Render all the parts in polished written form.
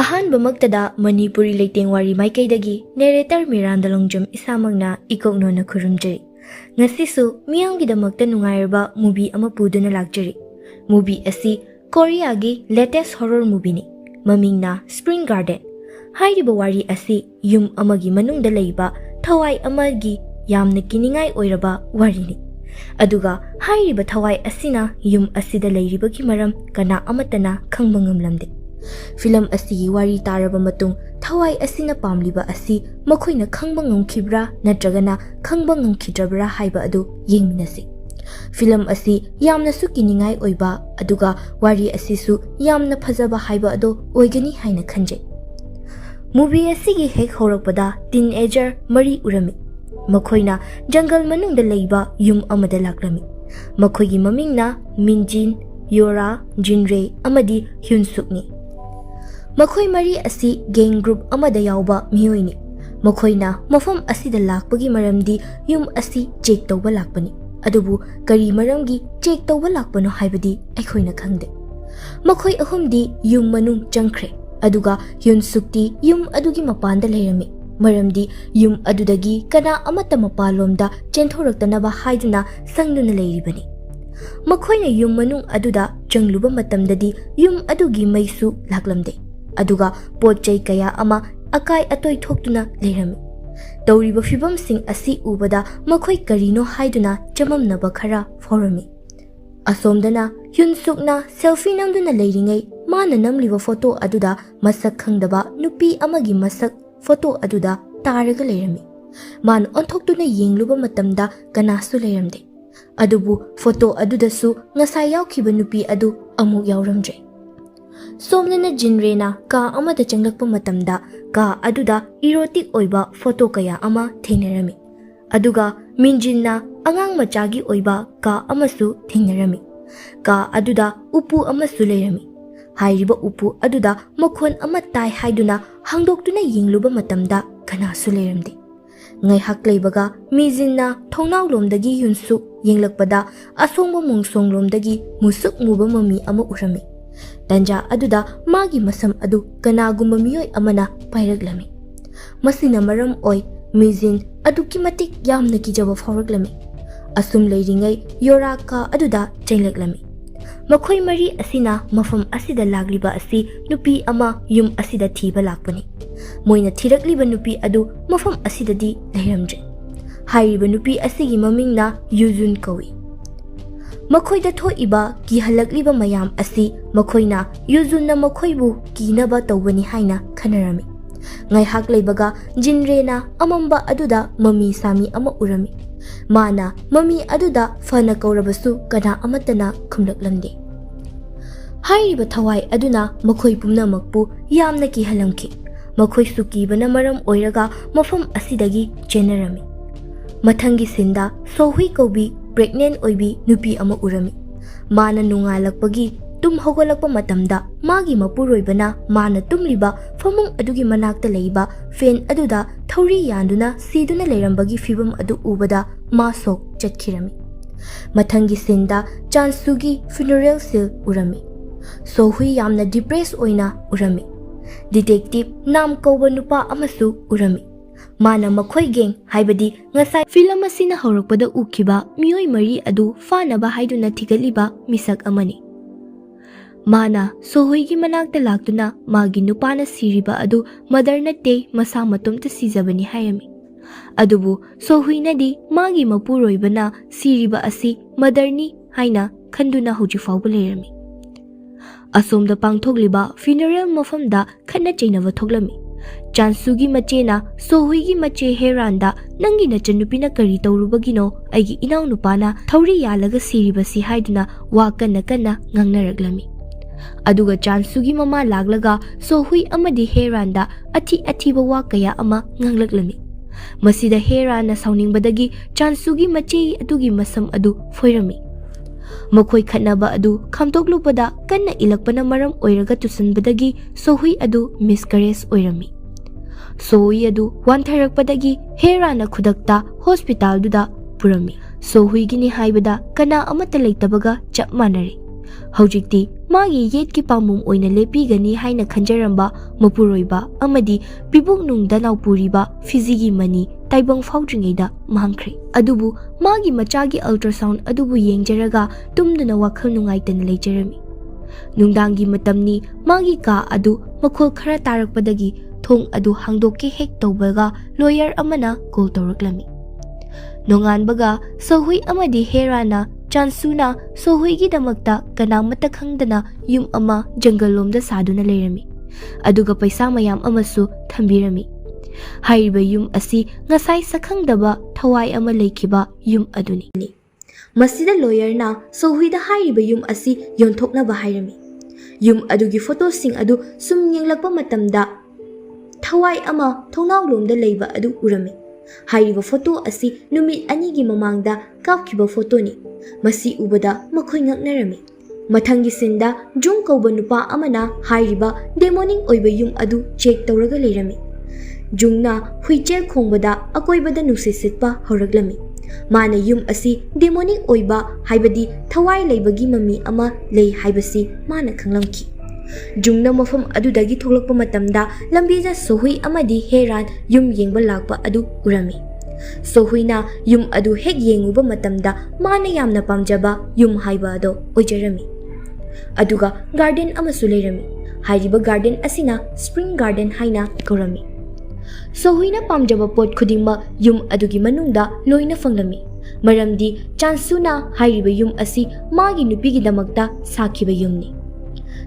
Ahanbamaktada Manipuri Leiteng Wari Maikaidagi narrator Miranda-longjam isamagna ikoknona khurumjari. Ngasisu miyamgidamakta nungairba movie ama puduna lakjari. Movie asi Koreagi latest horror movie ni. Mamingna Spring Garden. Hairiba wari asi yum amagi manungda leiba thawai amagi yamna kiningai oiraba wari ni. Aduga hairiba thawai asina yum asida leiribagi maram kana amatana khangba ngamlamde. Film asigi wari taraba matung thawai asina pamliba asi makoina khangba ngamkhibra natragana khangba ngamkhidrabra haiba adu yengminasi. Film asi yamna su kiningai oiba aduga wari asisu yamna phajaba haiba adu oigani haina khanje. Movie asigi hek horakpada teenager mari urami. Makoina jungle manungda leiba yum amada lakrami. Makoigi mamingna Minjin, Yora, Jinre amadi Hyunsukni. Makoi mari asi gang group amada yauba mioi ni. Makoina mafam asida lakpagi maramdi yum asi check tawba lakpani. Adubu kari maramgi check tawba lakpano haibadi aikhoina khangde. Makoi ahumdi yum manung changkhre. Aduga Hyunsukti yum adugi mapanda leirami. Maramdi yum adudagi kana amata mapalomda chenthoraktanaba haiduna sangnuna leiribani. Makoina yum manung aduda changluba matamdadi yum adugi maisu laklamde. Aduga potchai kaya ama akai atoi thoktuna leirami. Tauriba fibam sing asi ubada makoi karino haiduna chamamnaba khara forami. Asomdana Hyunsukna selfie namduna leiringai mana namliba photo aduda masak khangdaba nupi amagi masak photo aduda taraga leirami. Man onthoktuna yengluba matamda kanasu leiramde. Adubu photo adudasu ngasai yaukhiba nupi adu amuk yauramdre. Somnana Jinrena ka amada changlakpa matamda ka aduda erotic oiba photo kaya ama thenarami. Aduga Minjinna angang machagi oiba ka amasu thenarami. Ka aduda upu amasu leirami. Hairiba upu aduda makhon ama tai haiduna hangdoktuna yingluba matamda kanasu leiramde. Ngai hak leibaga Minjinna thongnawlomdagi Hyunsuk yenglakpada asongba mungsonglomdagi musuk muba mami ama urami. Tanja aduda magi masam adu kanagumba mioi amana pairaglami. Masina maram oi Minjin aduki matik yamna kijaba fawraglami. Asum leiringai Yora ka aduda chainlaglami. Makhoi mari asina mafam asida lagliba asi nupi ama yum asida thiba lakpani. Moina thirakliba nupi adu mafam asidadi leiramje. Hairiba nupi asigi mamingna Yuzun kawi. Makoida thoiba ki halakliba mayam asi makoina Yuzunna makoibu kinaba tawbani haina khanarami. Ngai hak leibaga Jinrena amamba aduda mami sami ama urami. Mana mami aduda fana kaurabasu kana amatana khumlaklamde. Hairiba thawai aduna makoi pumnamakpu yamna ki halamki. Makoi sukibana maram oiraga mafam asidagi chenarami. Mathangi sinda sohui kaubi pregnant oibi nupi ama urami. Mana nungalakpagi tum hogalakpa matamda magi mapuroibana mana tumliba famung adugi manakta leiba fen aduda thauri yanduna siduna leirambagi fibam adu ubada ma sok chatkirami. Mathangi sinda Chansugi funeral sil urami. Sohui yamna depressed oina urami. Detective nam kauba nupa amasu urami. Mana makhoi geng haibadi ngasai film asina horakpada ukhiba mioi mari adu fanaba haiduna thigaliba misak amani. Mana sohoigi manakta laktuna magi nupana siriba adu mother natte masa matumta sijabani hayami. Adubu sohuinadi magi mapuroibana siriba asi motherni haina khanduna hujifawba leirami. Asomda pangthogliba funeral mafamda khana chainava thoglami. Chansugi machena sohuigi mache heranda nangi nachanupina kari tawrubagino aigi inaw nupana thauri yalaga siribasi haiduna wa kana ngangnaraglami. Aduga Chansugi mama laglaga sohui amadi heranda athiba wa kaya ama nganglaglami. Masida herana sauningbadagi Chansugi mache adugi masam adu foirami. Makhoi khatnaba adu khamtoklupada kanna ilakpana maram oiraga tusanbadagi sohui adu miscarriage oirami. Sohui adu wantharakpadagi herana khudakta hospital duda purami. Sohui gini haibada kana amata leitabaga chap manari. Hojikti magi yetki pamum oina lepigani haina khanjaramba mapuroiba amadi pibuk nungda naupuriba fizigi mani taibang faudringeida mangkhre. Adubu magi machagi ultrasound adubu yengjaraga tumduna wakhal nungaitana leijarami. Nungdangi matamni magi ka adu makhol khara tarakpadagi thong adu hangdokke hek tawbaga lawyer amana call tawraklami. Nonganbaga sohui amadi herana chansuna sohuigi damakta kanamata khangdana yum ama jungle lomda saduna leirami. Aduga paisa mayam amasu thambirami. Hairiba yum asi ngasai sakhangdaba thawai ama leikhiba yum aduni. Masida lawyer na sohuida hairiba yum asi yonthoknaba hairami. Yum adugi photo sing adu sum yenglakpa matamda thawai ama thongnau lomda leiba adu urami. Hairiba photo asi numit anigi mamangda kapkhiba photo ni. Masi ubada makhoi ngaknarami. Mathangi sinda jung kauba nupa amana hairiba demoning oiba yum adu check tawraga leirami. Jungna huichel khongbada akoibada nusisitpa horaglami. Mana yum asi demoning oiba haibadi thawai leibagi mami ama lei haibasi mana khanglamki. Jungna mafam adudagi tholakpa matamda lambida sohui amadi heran yum yengba lakpa adu urami. Sohuina yum adu hek yenguba matamda mana yamna pamjaba yum haiba ado oijarami. Aduga garden amasu leirami. Hairiba garden asina spring garden haina kaurami. Sohuina pamjaba pot khudingma yum adugi manungda loina fanglami. Maramdi chansuna hairiba yum asi magi nupigi damakta sakhiba yumni.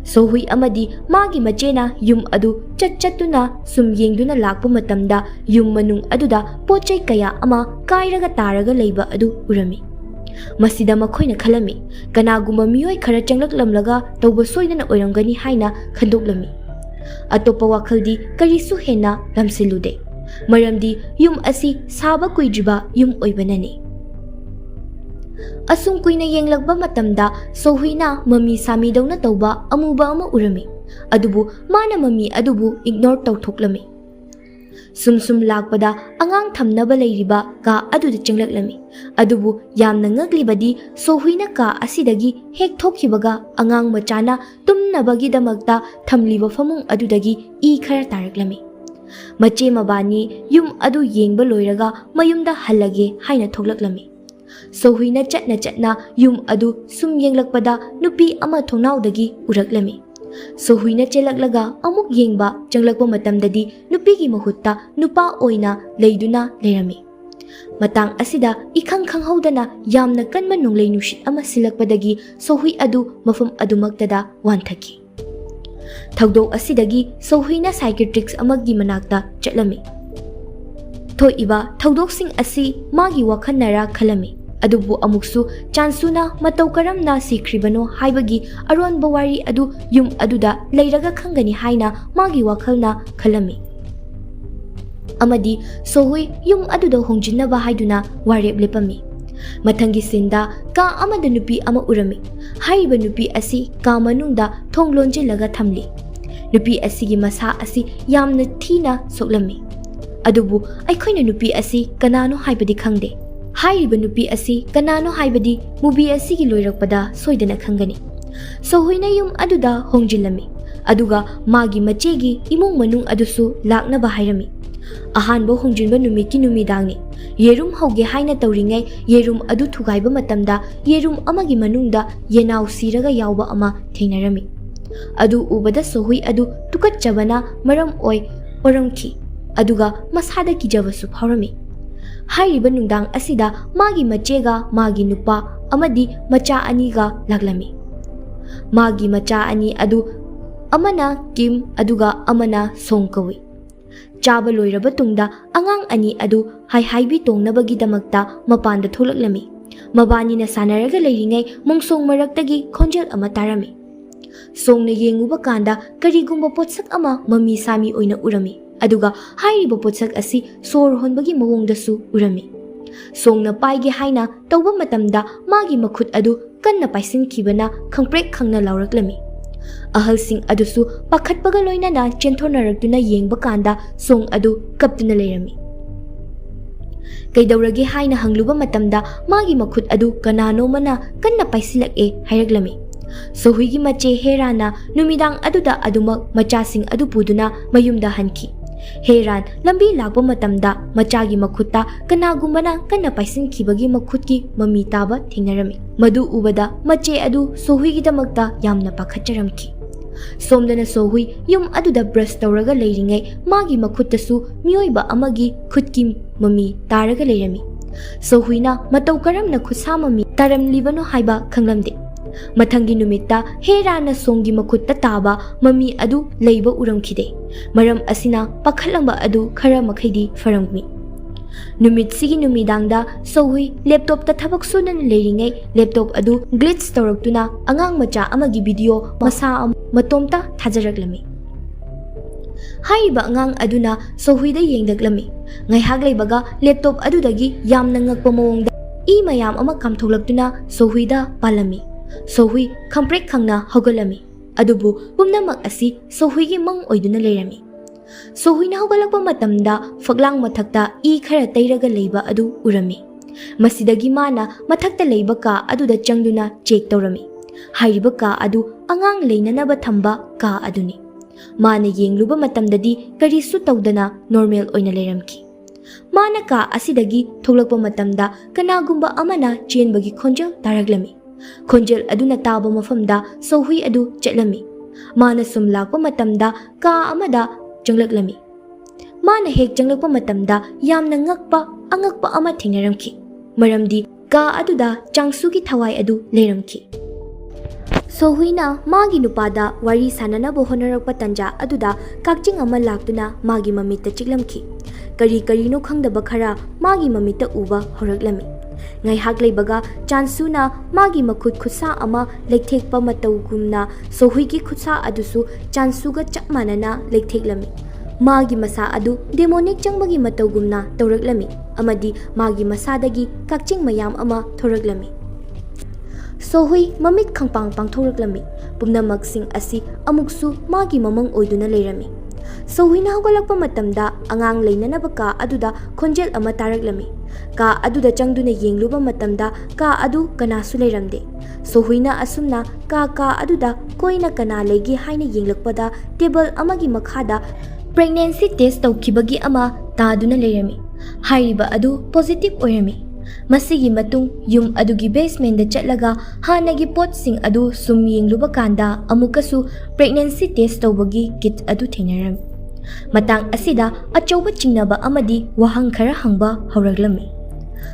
Sohui amadi magi machena yum adu chatchatuna sum yengduna lakpa matamda yum manung aduda pochai kaya ama kairaga taraga leiba adu urami. Masida makhoina khalami kanaguma mioi khara changlaklamlaga tawba soidana oiramgani haina khandoklami. Atopa wakhaldi karisu hena lamsilude. Maramdi yum asi saba kuijiba yum oibanani. Asung kuina yenglakba matamda sohuina mami sami dauna tawba amuba ama urami. Adubu mana mami adubu ignore tawthoklami. Sum lakpada angang thamnaba leiriba ka aduda changlaklami. Adubu yamna ngaglibadi sohuina ka asidagi hek thokhibaga angang machana tumnabagi damakta thamliba famung adudagi I khara taraklami. Mache mabani yum adu yengba loiraga mayumda halage haina thoklaklami. Sohuina chatna yum adu sum yenglakpada nupi ama thongnaudagi uraklami. Sohuina chelaklaga amuk yengba changlakpa matamdadi nupigi mahutta nupa oina leiduna leirami. Matang asida ikhang khanghaudana yamna kanma nonglei nushit ama silakpadagi sohui adu mafam adumaktada wanthaki. Thagdok asidagi sohuina psychiatrist amagi manakta chatlami. Thokkhiba thagdoksing asi magi wakhanara khalami. Adubu amuksu chansuna matau karamna sikribano haibagi aronba wari adu yum aduda leiraga khangani haina magi wakhalna khalami. Amadi sohui yum aduda hongjinaba haiduna warep lepami. Mathangi sinda ka amada nupi ama urami. Haiba nupi asi ka manungda thonglonjilaga thamli. Nupi asigi masa asi yamna thina soklami. Adubu aikhoina nupi asi kanano haibadi khangde. Hairiba nupi asi kanano haibadi movie asigi loirakpada soidana khangani. Sohuina yum aduda hongjilami. Aduga magi machegi imung manung adusu laknaba hairami. Ahanbo hongjinba numiki numidangni. Yerum hauge haina tawringai yerum adu thugaiba matamda yerum amagi manungda yenau siraga yauba ama thenarami. Adu ubada sohui adu tukatchabana maram oi oramki. Aduga masada kijabasu phawrami. Hairiba nungdang asida magi machega magi nupa amadi macha aniga laglami. Magi macha ani adu amana Kim aduga amana Songkawi. Chaba loiraba tungda angang ani adu haibi tongnabagi damakta mapanda tholaklami. Mabani na sanaraga leiringai mungsong maraktagi khonjel ama tarami. Songna yenguba kanda karigumba potsak ama mami sami oina urami. Aduga hairiba potsak asi sor honbagi mawongdasu urami. Songna paige haina tawba matamda magi makhut adu kanna paisinkhibana khangprek khangna lauraklami. Ahalsing adusu pakhatpaga loinana chenthonaraktuna yengba kanda song adu kaptuna leirami. Kaidawrage haina hangluba matamda magi makhut adu kanano mana kanna paisilak hairaglami. Sohuigi mache Herana numidang aduda adumak machasing adu puduna mayumda hanki. Heran lambi lakpa matamda machagi makhutta kanagumbana kana paisinkhibagi makhutki mami taba thengnarami. Madu ubada mache adu Sohuigi damakta yamna pakhacharamki. Somdana Sohui yum aduda brush tawraga leiringai magi makhuttasu mioiba amagi khutki mami taraga leirami. Sohuina matau karamna khutsa mami taramlibano haiba khanglamde. Mathangi numita Herana songi makhutta taba mami adu leiba uramkhide. Maram asina pakhalamba adu khara makhaidi farammi. Numit sigi numidangda Sohui laptop ta thabak sunan leiringai laptop adu glitch tawraktuna angang macha amagi video masa matomta thajaraklami. Haiba angang aduna Sohui da yengdaklami. Ngaihak leibaga laptop adudagi yamna ngakpa mawongda I mayam ama kamthoklaktuna Sohui da palami. Sohui khamprek khangna hogalami. Adubu pumnamak asi Sohui gi mang oiduna leirami. Sohui na hogalakpa matamda faglang mathakta I khara tairaga leiba adu urami. Masidagi mana mathakta leiba ka aduda changduna check tawrami. Hairiba ka adu angang leinanaba thamba ka aduni. Mana yengluba matamdadi karisu tawdana normal oina leiramki. Mana ka asidagi thoglakpa matamda kanagumba amana chenbagi khonjal taraglami. Khonjal aduna taba mafamda Sohui adu chetlami. Mana sum lakpa matamda ka amada changlakami. Mana hek changlakpa matamda yamna ngakpa angakpa ama thengnaramki. Maramdi ka aduda changsugi thawai adu leiramki. Sohuina magi nupada wari sananaba honarakpa tanja aduda kakching ama laktuna magi mamita chiklamki. Kari no khangdaba khara magi mamita uba horaklami. Ngaihak leibaga chansuna magi makhut khutsa ama lekthekpa matawgumna Sohuigi khutsa adusu chansuga chapmanana lektheklami. Magi masa adu demonic changbagi matawgumna tawraklami amadi magi masadagi kakching mayam ama thoraklami. Sohui mamit khangpang pangthoraklami pumnamak sing asi amuksu magi mamang oiduna leirami. Sohuina hogalakpa matamda angang leinanaba ka aduda khonjel ama taraklami. Ka aduda changduna yengluba matamda ka adu kanasu leiramde. Sohuina asumna ka aduda koina kana legi haina yenglakpada table amagi makhada pregnancy test thokkhiba ama taduna leirami. Hairiba adu positive oirami. Masigi matung yum adugi basement da chatlaga hanagi potsing adu sum yengluba kanda amukasu pregnancy test tawbagi kit adu thengnarami. Matang asida achauba chingnaba amadi wahang khara hangba horaglami.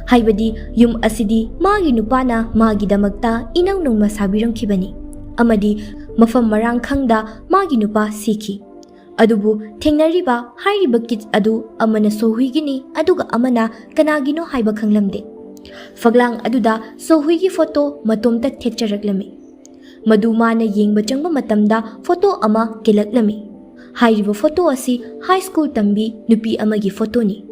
Haibadi yum asidi magi nupana magi damakta inaw nung masabiramkhibani. Amadi mafam marang khangda magi nupa siki. Adubu thengnariba hairiba kit adu amana Sohuigini aduga amana kanagino haiba khanglamde. Faglang aduda Sohuigi photo matomta thekcharaklami. Madu mana yengba changba matamda photo ama kelaklami. Hairiba photo asi high school tambi nupi amagi photo ni.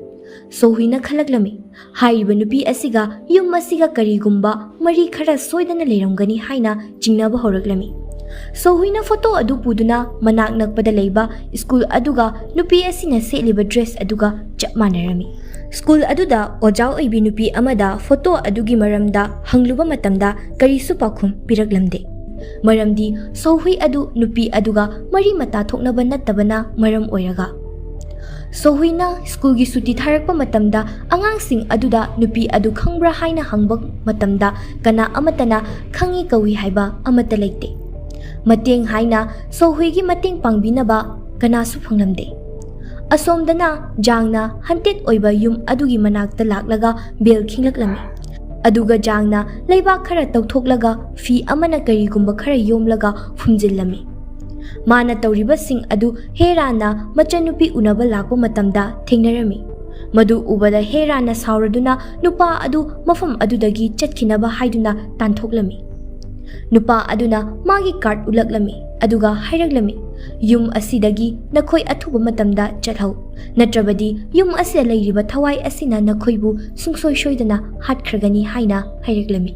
Sohuina khalaklami. Hairiba nupi asiga yum asiga karigumba mari khara soidana leiramgani haina chingnaba horaklami. Sohuina photo adu puduna manak nakpada leiba school aduga nupi asina setliba dress aduga chapmanarami. School aduda ojau oibi nupi amada photo adugi maramda hangluba matamda karisu pakhum piraklamde. Maramdi Sohui adu nupi aduga mari mata thoknaba nattabana maram oiraga. Sohuina school gi suti tharakpa matamda angangsing aduda nupi adu khangbra haina hangbak matamda kana amatana khangi kawi haiba amata leite. Mateng haina Sohuigi mateng pangbinaba kanasu phanglamde. Asomdana jangna hantet oiba yum adugi manakta laklaga bel khinglaklami. Aduga jangna leiba khara tawthoklaga fi amana karigumba khara yomlaga phumjillami. Mana tawriba sing adu Herana machanupi unaba lakpa matamda thengnarami. Madu ubada Herana sauraduna nupa adu mafam adudagi chatkhinaba haiduna tanthoklami. Nupa aduna magi card ulaklami aduga hairaglami. Yum asidagi nakhoi athuba matamda chathau. Natrabadi yum asida leiriba thawai asina nakhoibu sungsoi shoidana hatkragani haina hairaglami.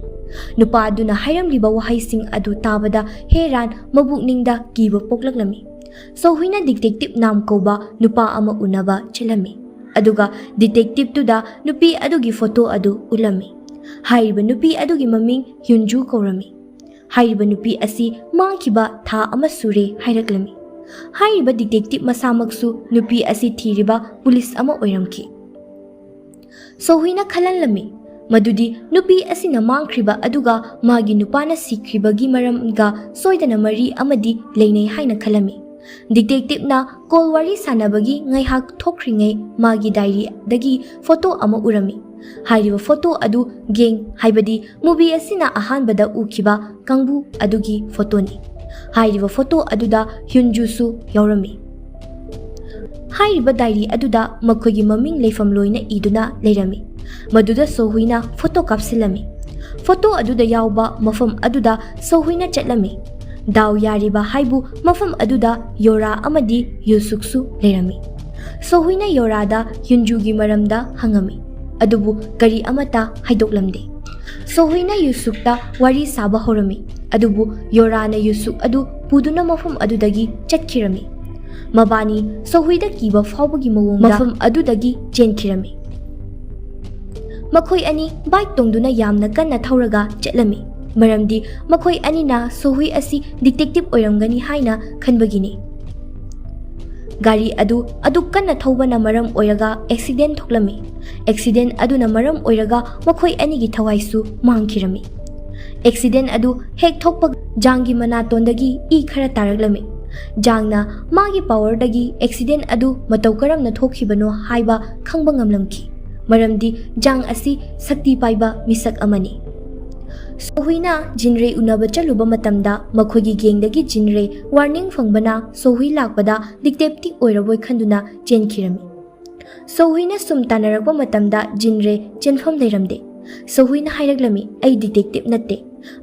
Nupa aduna hairamliba wahaising adu tabada Heran mabukningda kiba poklaklami. Sohuina detective nam koba nupa ama unaba chelami. Aduga detective tuda nupi adugi photo adu ulami. Hairiba nupi adugi maming Hyunju kaurami. Hairiba nupi asi mangkiba tha ama sure hairaklami. Hairiba detective masamaksu nupi asi thiriba police ama oiramki. Sohuina khalanlami madudi nupi asina mangkriba aduga magi nupana sikribagi maramga soidana mari amadi leinai haina khalami. Detective na call wari sanabagi ngaihak thokkringai magi diary dagi photo ama urami. Hairiba photo adu gang haibadi movie asina ahanbada ukiba kangbu adugi photo ni. Hairiba photo aduda hyunjusu yaurami. Hairiba diary aduda makhogi maming leifam loina iduna leirami. Maduda sohuina photo kapsilami. Photo aduda yauba mafam aduda sohuina chatlami. Daw yariba haibu mafam aduda yora amadi yusuksu leirami. Sohuina yorada hyunjugi maramda hangami. Adubu kari amata haidoklamde. Sohuina yusukta wari saba horami. Adubu yorana yusuk adu puduna mafam adudagi chatkirami. Mabani sohuida kiba fawbagi mawongda mafam adudagi chenkirami. Makhoi ani bike tongduna yamna kanna thauraga chatlami. Maramdi makhoi anina sohui asi detective oiramgani haina khanbagini. Gari adu kanna thawbana maram oiraga accident thoklami. Accident aduna maram oiraga makhoi anigi thawaisu mangkhirami. Accident adu hek thokpa jangi manatondagi I khara taraglami. Jangna magi power dagi accident adu matau karamna thokkibano haiba khangba ngamlamki. Maramdi jang asi sakti paiba misak amani. Sohuina jinre unaba chaluba matamda makhogi gengdagi jinre warning fangbana sohui lakpada detective oiraboi khanduna chenkhirami. Sohuina sum tanarakba matamda jinre chenfam leiramde. Sohuina hairaglami ai detective natte.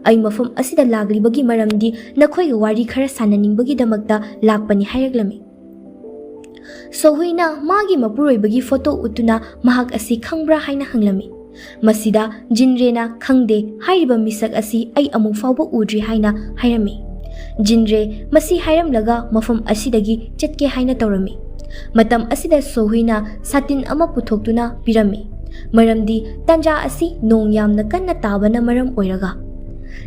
Ai mafam asida laglibagi maramdi nakhoi wari khara sananingbagi damakta lakpani hairaglami. Sohuina magi mapuroibagi photo utuna mahak asi khangbra haina hanglami. Masida jinrena khangde hairiba misak asi ai amung fawba udri haina hairami. Jinre masi hairamlaga mafam asidagi chatke haina tawrami. Matam asida sohuina satin ama puthoktuna pirami. Maramdi tanja asi nong yamna kanna tabana maram oiraga.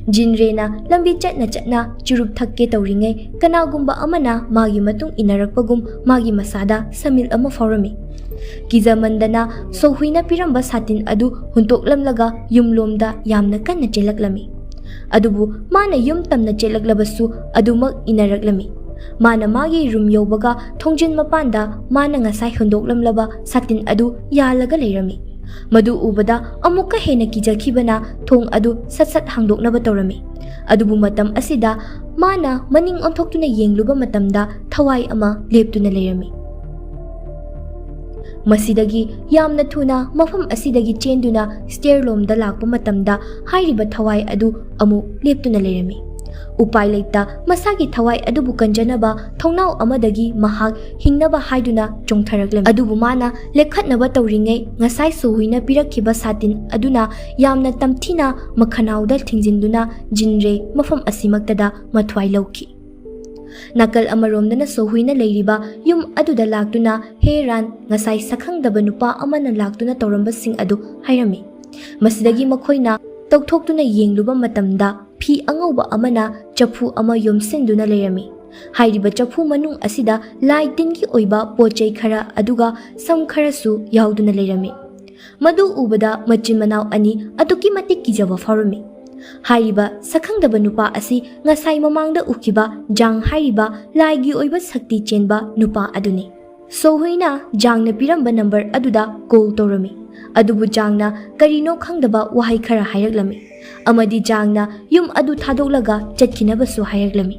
Jinrena lambi chatna churup thakke tawringai kanagumba amana magi matung inarakpagum magi masada samil ama fawrami. Kizamandana sohuina piramba satin adu huntoklamlaga yumlomda yamna kanna chelaklami. Adubu mana yum tamna chelaglabasu adumak inaraklami. Mana magi room yobaga thongjin mapanda mana ngasai hundoklamlaba satin adu yalaga leirami. Madu ubada amukka hena kijakhibana thong adu sat hangdoknaba tawrami. Adubu matam asida mana maning onthoktuna yengluba matamda thawai ama leptuna leirami. Masidagi yamna thuna mafam asidagi chenduna stair lomda lakpa matamda hairiba thawai adu amu leptuna leirami. Upai leita masagi thawai adubu kanjanaba thongnau amadagi mahak hingnaba haiduna chongtharaklami. Adubu mana lekhatnaba tawringai ngasai sohuina pirakhiba satin aduna yamna tamthina makhanauda thingjinduna jinre mafam asimaktada mathwai lauki. Nakal amaromdana sohuina leiriba yum aduda laktuna heran ngasai sakhangdaba nupa amana laktuna tawrambasing adu hairami. Masidagi makhoina tawthoktuna yengluba matamda phi angauba amana chapu ama yomsinduna leirami. Hairiba chapu manung asida laitingi oiba pochei khara aduga sam kharasu yauduna leirami. Madu ubada machin manau ani aduki matik kijaba farami. Hairiba sakhangdaba nupa asi ngasai mamangda ukiba jang hairiba laigi oiba sakti chenba nupa aduni. Sohuina jangna piramba number aduda call torami. Adubu jangna karino khangdaba wahai khara hairaglami. Amadi jangna yum adu thadolaga chatkinabasu hairaglami.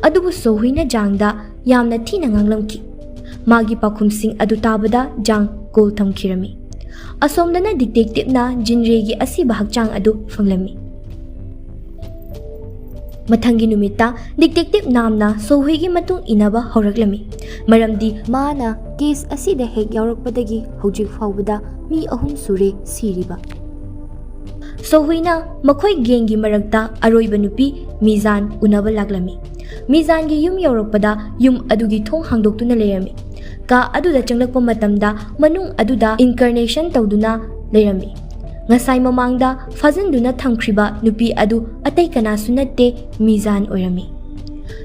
Adubu sohuina jangda yamna thina nganglamki. Magi pakhumsing adu tabada jang call thamkirami. Asomdana detective na jinregi asiba hakchang adu fanglami. Mathangi numita detective namna sohuigi matung inaba horaglami. Maramdi mana case asida hek yaurakpadagi hojik fawbada mi ahum sure siriba. Sohuina makhoi gengi marakta aroiba nupi Mizan unaba laglami. Mizan gi yum yaurakpada yum adugi thong hangdoktuna leirami. Ka aduda changlakpa matamda manung aduda incarnation tawduna leirami. Ngasai mamangda fazinduna thamkhriba nupi adu atai kanasu natte Mizan oirami.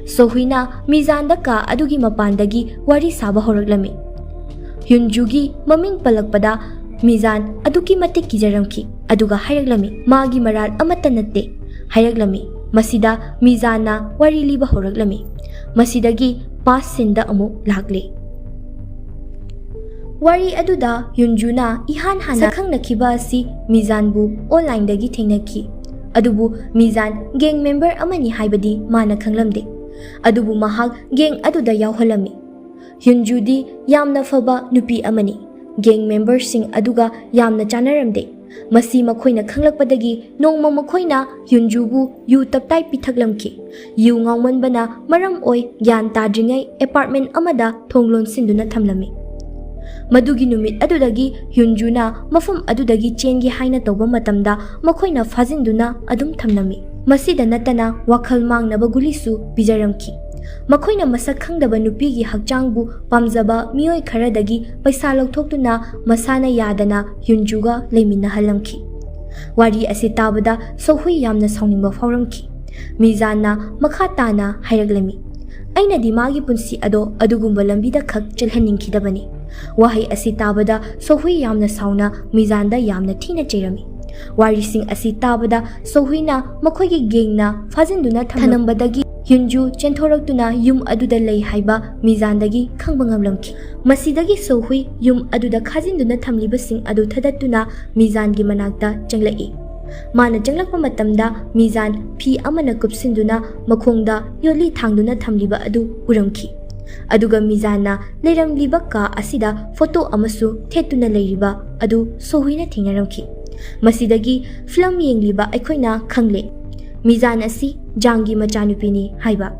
Sohuina Mizanda ka adugi mapandagi wari saba horaglami. Hyunjugi maming palakpada Mizan aduki matik kijaramki aduga hayraglami magi maral amata natte hayraglami. Masida Mizana wari liba horaglami. Masidagi pas sinda amu lakli. Wari aduda Hyunjuna ihan hana sakhang nakhiba asi Mizan bu online dagi thengnaki. Adubu Mizan gang member amani haibadi mana khanglamde. Adubu mahak gang aduda yawhalami. Hyunjudi yamna faba nupi amani. Gang member sing aduga yamna chanaramde. Masi makhoina khanglakpadagi nongma makhoina Hyunjubu yu taptai pithaklamki. Yu ngawmanbana maram oi gyan tadringai apartment amada thonglon sinduna thamlami. Madugi numit adudagi Hyunjuna mafam adudagi chengi haina tawba matamda makhoina fazinduna adum thamnami. Masida natana wakhal mangnaba gulisu bijaramki. Makhoina masak khangdaba nupigi hakchangbu pamjaba mioi kharadagi paisa lauthokduna masana yadana Hyunjuga leiminahalamki. Wari asi tabada sohui yamna sauningba fauramki. Mizana makhatana hayraglami. Aina di magi punsi ado adugumba lambida khak chalhaningkidabani. Wahai asi tabada sohui yamna sauna Mizanda yamna thina chairami. Warising asi tabada sohuina makhoigi gengna fazinduna thanambadagi Hyunju chenthoroktuna yum aduda lei haiba Mizandagi khangbangamlamki. Masidagi sohui yum aduda khajinduna thamlibasing adu thadattuna Mizangi manakta changlai. Mana changlakpa matamda Mizan phi amana kupsinduna makhongda yoli thangduna thamliba adu uramki. Aduga Mizana leiramliba ka asida photo amasu thetuna leiriba adu sohuina thingnaramki. Masidagi film yengliba aikhoina khangle. Mizan asi Janggi machanupini haiba.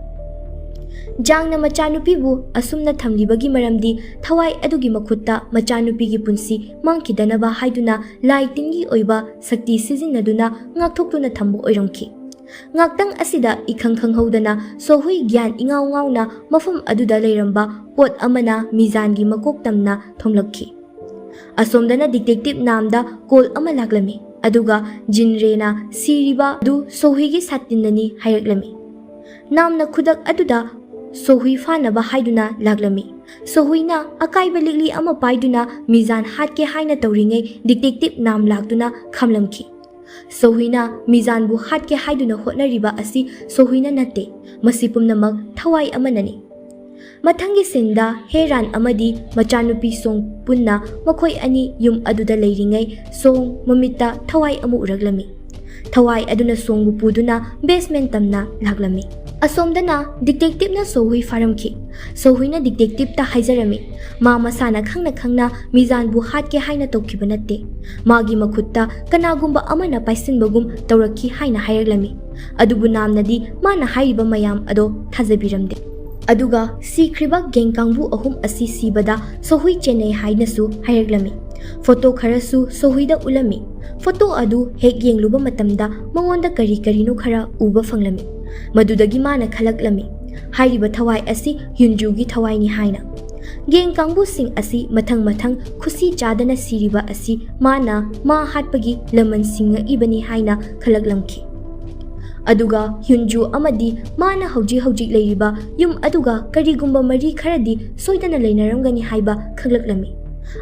Jangna machanupibu asumna thamlibagi maramdi thawai adugi makhutta machanupigi punsi mangkidanaba haiduna laitingi oiba sakti sizinaduna ngakthokduna thambu oiramki. Ngaktang asida ikhang hodana sohui gyan ingaw ngawna mafam aduda leiramba pot amana Mizangi makoktamna thomlakki. Asomdana detective namda call ama laglami. Aduga jinrena siriba du sohuigi satinani hayraglami. Namna khudak aduda sohui fanaba haiduna laglami. Sohuina akaiba ligli ama paiduna Mizan hatke haina tawringai detective nam lagduna khamlamki. Sohuina Mizan bu hatke haiduna hotnariba asi sohuina natte masipumnamak thawai amanani. Mathangi sinda heran amadi machanupi song punna makhoi ani yum aduda leiringai song mamita thawai amu uraglami. Thawai aduna songbu puduna basement tamna laglami. Asomdana detective na sohui faramki. Sohuina detective ta haijarami. Ma masana khangna Mizan bu hatke haina thokkhiba natte. Magi makhutta kanagumba amana paisinbagum tawrakki haina hayraglami. Adubu namnadi mana haiba mayam ado thajabiramde. Aduga sikriba gengkangbu ahum asi sibada sohui chenai hainasu hayraglami. Photo kharasu sohuida ulami. Photo adu hek yengluba matamda mangonda kari no khara uba fanglami. Madudagi mana khalaklami. Hairiba thawai asi Hyunjugi thawai ni haina. Gengkangbu sing asi mathang khusi chadana siriba asi mana ma hatpagi laman singa ibani haina khalaklamki. Aduga Hyunju amadi mana hauji leiriba yum aduga karigumba mari kharadi soidana leinaramgani haiba khaglaklami.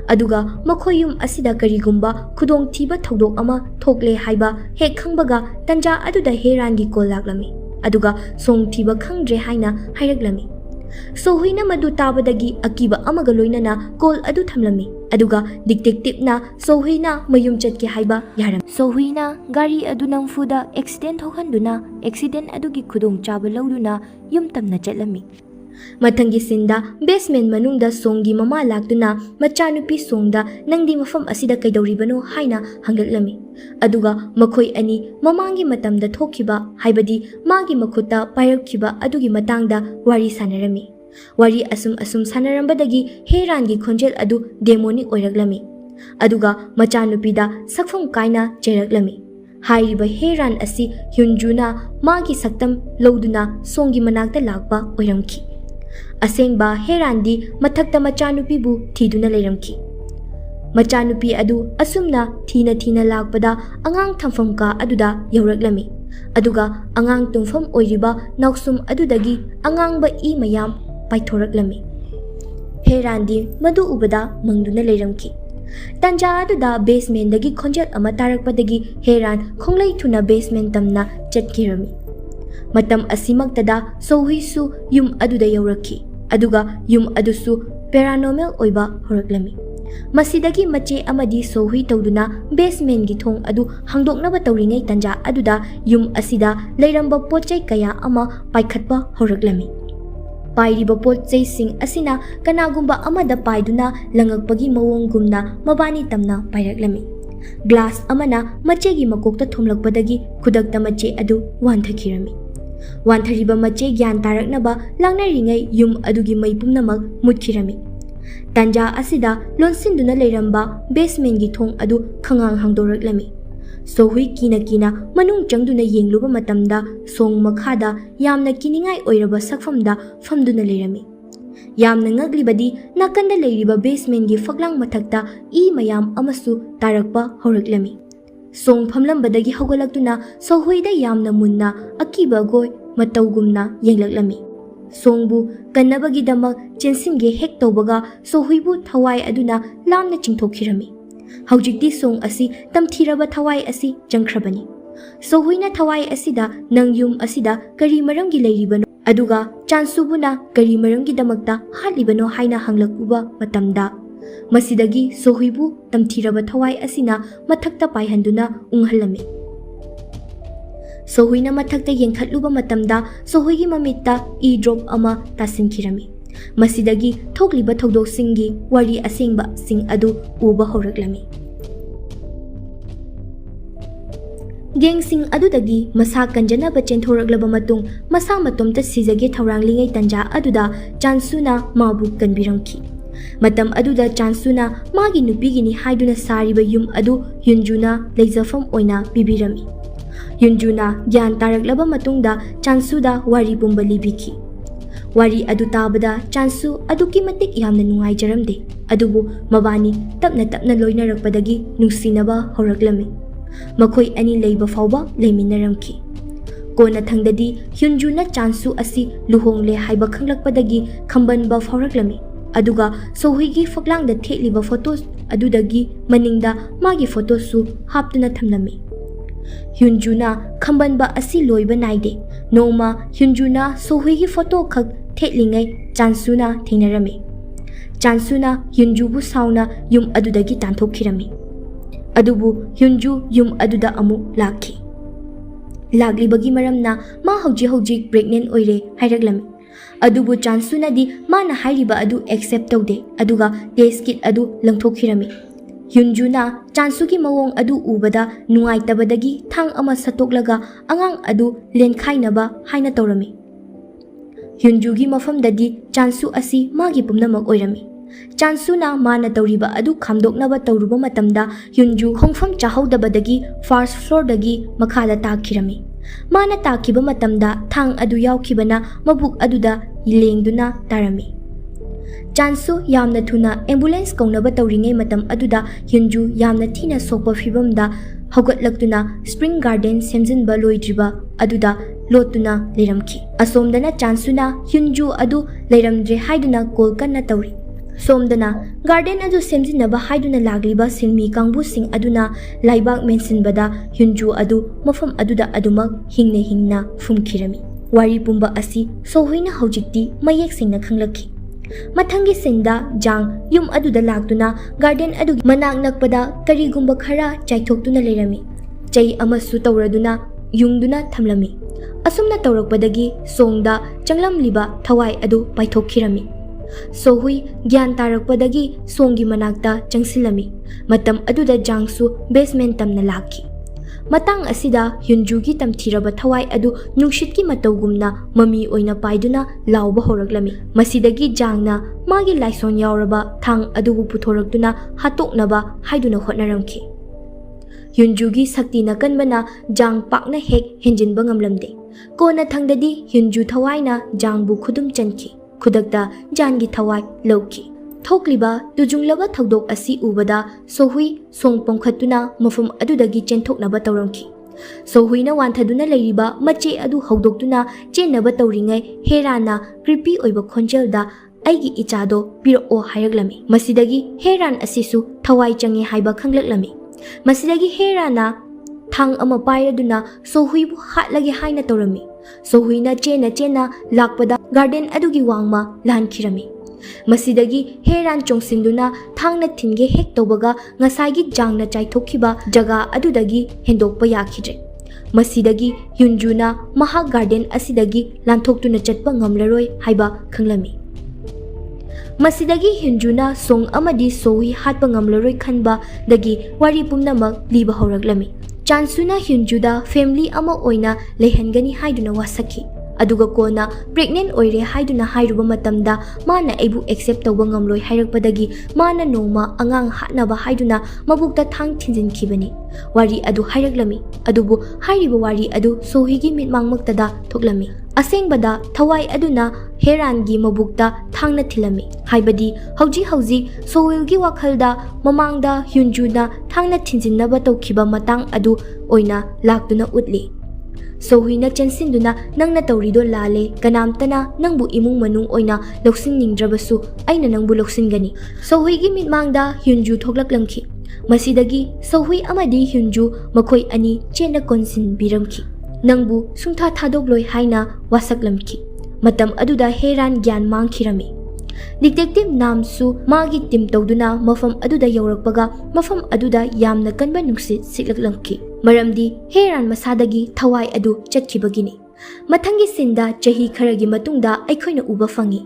Aduga makhoi yum asida karigumba khudong thiba thodok ama thokle haiba hek khangbaga tanja aduda herangi kol laklami. Aduga song thiba khangdre haina hairaglami. Sohuina madu tabadagi akiba amaga loinana kol adu thamlami. Aduga detective na sohuina mayum chatke haiba yaram. Sohuina gari adu nangfuda accident thokhanduna accident adugi khudong chaba lauduna yum tamna chatlami. Mathangi sinda basement manungda songi mama lakduna machanupi songda nangdi mafam asida kaidoribano haina hanglaklami. Aduga makhoi ani mamangi matamda thokkhiba haibadi magi makhutta pairakhiba adugi matangda wari sanarami. Wari asum sanarambadagi herangi khonjel adu demonic oiraglami. Aduga machanupida sakfam kaina cheraglami. Hairiba heran asi Hyunjuna magi saktam lauduna songi manakta lakpa oiramki. Asengba herandi mathakta machanupibu thiduna leiramki. Machanupi adu asumna thina lakpada angang thampham ka aduda yauraklami. Aduga angang tungpham oiriba nausum adudagi angang ba I mayam paithoraklami. Herandi madu ubada mangduna leiramki. Tanja aduda basement dagi khonjat ama tarakpadagi Heran khonglai thuna basement tamna chatkirami. Matam asimaktada sohuisu yum aduda yauraki. Aduga yum adusu paranormal oiba horaklami. Masidagi mache amadi sohui tawduna basement gi thong adu hangdoknaba tawringai tanja aduda yum asida leiramba potchai kaya ama paikhatpa horaklami. Pairiba potchai sing asina kanagumba amada paiduna langakpagi mawonggumna mabani tamna pairaklami. Glass amana mache gi makokta thumlakpadagi khudakta mache adu wanthakirami. Wanthariba mache gyan taraknaba langnaringai yum adugi mai pumnamak mutkirami. Tanja asida lonsinduna leiramba basement gi thong adu khangang hangdoraklami. Sohui kina manung changduna yengluba matamda song makhada yamna kiningai oiraba sakfamda famduna leirami. Yamna ngaglibadi nakanda leiriba basement gi faklang mathakta I mayam amasu tarakpa horaklami. Song phamlambadagi hogolaktuna sohuida yamna munna akiba goi matawgumna yenglaklami. Songbu kannabagi damak chensinge hek tawbaga sohuibu thawai aduna lamna chingthokhirami. Haujikti song asi tamthiraba thawai asi jangkhrabani. Sohuina thawai asida nangyum asida kari maramgi leiribano aduga chansubuna kari maramgi damakta halibano haina hanglakuba matamda masidagi sohuibu tamthiraba thawai asina mathakta paihanduna unghalami. Sohuina mathakta yengkhatluba matamda sohuigi mamitta E drop ama tasinkirami. Masidagi thokliba thodoksingi wari asengba sing adu uba horaklami. Geng sing adudagi masa kanjanaba chenthораklaba matung masa matomta sijage thauranglingai tanja aduda chansuna mabu kanbiramki. Matam aduda chansuna magi nupigini haiduna sariba yum adu yunjuna leizafam oina bibirami. Yunjuna gyan taraklaba matungda chansuda wari pumba libiki. Wari adu tabada chansu aduki matik yamna nungaijaramde. Adubu mabani tapna loinarakpadagi nungsinaba horaklami. Makhoi ani leiba fawba leiminaramki. Kona thangdadi Hyunjuna chansu asi luhongle haiba khanglakpadagi khambanba fawraklami. Aduga sohuigi faklangda thekliba photos adudagi maningda magi photos su haptuna thamlami. Hyunjuna khambanba asi loiba naide. Noma Hyunjuna sohuigi photo khak theklingai chansuna thinarami. Chansuna Hyunjubu sauna yum adudagi tanthokirami. Adubu Hyunju yum aduda amu lakhi. Laglibagi maramna ma hauji pregnant oire hairaklami. Adubu chansuna di mana hairiba adu accept taude. Aduga test kit adu langthokhirami. Hyunjuna chansugi mawong adu ubada nungaitabadagi thang ama satoklaga angang adu lenkhainaba haina tawrami. Hyunjugi mafamdadi chansu asi magi pumnamak oirami. Chansuna mana tawriba adu khamdoknaba tawruba matamda Hyunju khongfam chahaudabadagi first floor dagi makhada takhirami. Mana takhiba matamda thang adu yaukhibana mabuk aduda lengduna tarami. Chansu yamna thuna ambulance kaunaba tawringai matam aduda Hyunju yamna thina sokpa fibamda haugatlaktuna spring garden semjinba loidriba aduda lotuna leiramki. Asomdana chansuna Hyunju adu leiramdre haiduna kolkanna tawri. Somdana garden adu semjinaba haiduna lagliba silmi kangbu sing aduna laibak mensinbada Hyunju adu mafam aduda adumak hingna fumkhirami. Wari pumba asi sohuina haujikti mayek singna khanglakhi. Mathangi singda jang yum aduda laktuna garden adu manak nakpada karigumba khara chaithoktuna leirami. Chai amasu tawraduna yungduna thamlami. Asumna tawrakpadagi songda changlamliba thawai adu paithokhirami. Sohui gyan tarakpadagi songi manakta changsilami. Matam aduda jangsu basement tamna lakhi. Matang asida Hyunjugi tamthiraba thawai adu nungshitki matawgumna mami oina paiduna lauba horaklami. Masidagi jangna magi laison yauraba thang adubu puthoraktuna hatoknaba haiduna hotnaramki. Hyunjugi sakti nakanbana jang pakna hek henjinba ngamlamde. Kona thangdadi Hyunju thawaina jangbu khudum chanki. Khudakta jangi thawai lawki. थोꯛलिबा तुजुंगलबा थौदोक असि उबदा सोहुई song पोंखतुना मफम अदुदगी चेंथोकनबा तौरमखि सोहुईना वांथदुना लेरिबा मचे अदु हौदोक्तुना चेन्नबा तौरिङै हेराना creepy ओइबा खोंजेलदा आइगी इचादो पिरओ हायरगलमी मसिदगी हेरान असिसु थवाई चंगे हाइबा खंगलकलमी मसिदगी हेराना थांग अमा पाइरदुना सोहुईबु हाटलगे हाइना तौरमी सोहुईना चेना लाकपदा garden अदुगी वांगमा लानखिरमी मसिदगी हेरान चोंगसिंदुना थांगना थिनगे हेक तौबगा ngसाइगी जांगना चाइथोखिबा जगा अदुदगी हेंदोकपा याखिजे मसिदगी युनजुना महा garden असिदगी लांथोक्तुना चटपा ngamlaroi हाइबा खंगलमी मसिदगी युनजुना song अमदी सोहुई हाटपा ngamlaroi खनबा दगी वारी पुमनमक लीबा हौरगलमी चांसुना युनजुदा family अमा ओइना लेहनगनी हाइदुना वासखि अदुगा कोना प्रेग्नेंट ओइरे हाइदुना हाइरुबा मतमदा माना एबु एक्सेप्ट तौबा ngamloi हाइरकपदगी माना नोमा अंगांग हाटनबा हाइदुना मबुकता थांग थिनजिनखिबनी वारी अदु हाइरगलमी अदुबु हाइरिबा वारी अदु सोहिगी मिटमांगमक्तदा थोक्लमी asengba thawai aduna herangi mabukta thangna thilami haibadi hauji soilgi wakhalda mamangda hyunjuna thangna thinjinnaba tawkhiba matang adu oina laktuna utli sohuina chensinduna nangna tawrido lale kanamtana nangbu imung manung oina loksin ningdrabasu aina nangbu loksingani sohuigi mitmangda hyunju thoklaklamki masidagi sohui amadi hyunju makhoi ani chena konsin biramki नंगबु सुंथा थादोगलोय हाइना वासकलमखि मतम अदुदा हेरान ज्ञान मांगखिरमी detective नामसु मागी team तौदुना मफम अदुदा यौरकपगा मफम अदुदा यामना कनबा नुक्सित सिकलकलमखि मरमदी हेरान मसादगी थवाई अदु चटखिबगिनी मथंगी सिंदा चही खरगी मतुंगदा अखोइना उबा fungi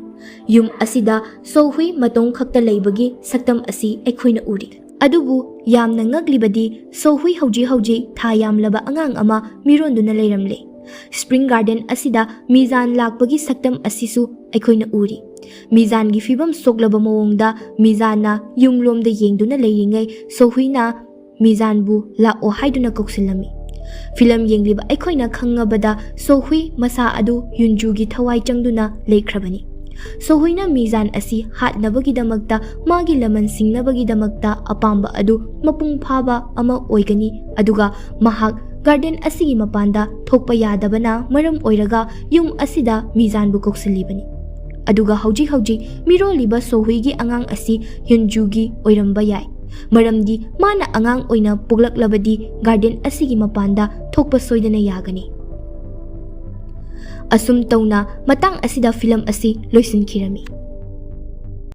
yum असिदा सोहुई मतोंग खक्ता लेबगी सक्तम असि अखोइना Uri अदुबु यामना ngaklibadi sohui hauji tha yamlaba angang ama mironduna leiramle spring garden asida mizan lakpagi saktam asisu aikoina uri mizan gi fibam soklaba mawongda mizana yumlomda yengduna leiringai sohuina mizan bu la o haiduna koksilami film yengliba aikoina khangabada sohui masa adu yunju gi thawai changduna leikrabani सोहुइना मीजान असि हाटनबगी दमकता मागी लमन सिंगनबगी दमकता अपांबा अदु मपुंग फाबा अमा ओइगनी अदुगा महाक garden असिगी मपांदा थोकपा यादबना मरम ओइरगा yum असिदा मीजान बु कोक्सिलिबनी अदुगा हौजी मिरोलिबा सोहुइगी अंगांग असि युनजुगी ओइरंबा याय मरमदी माना अंगांग ओइना पुगलकलबदी garden असिगी मपांदा थोकपा सोइदना यागनी assume तौना Matang असिदा film असि लोइसिनखिरमी।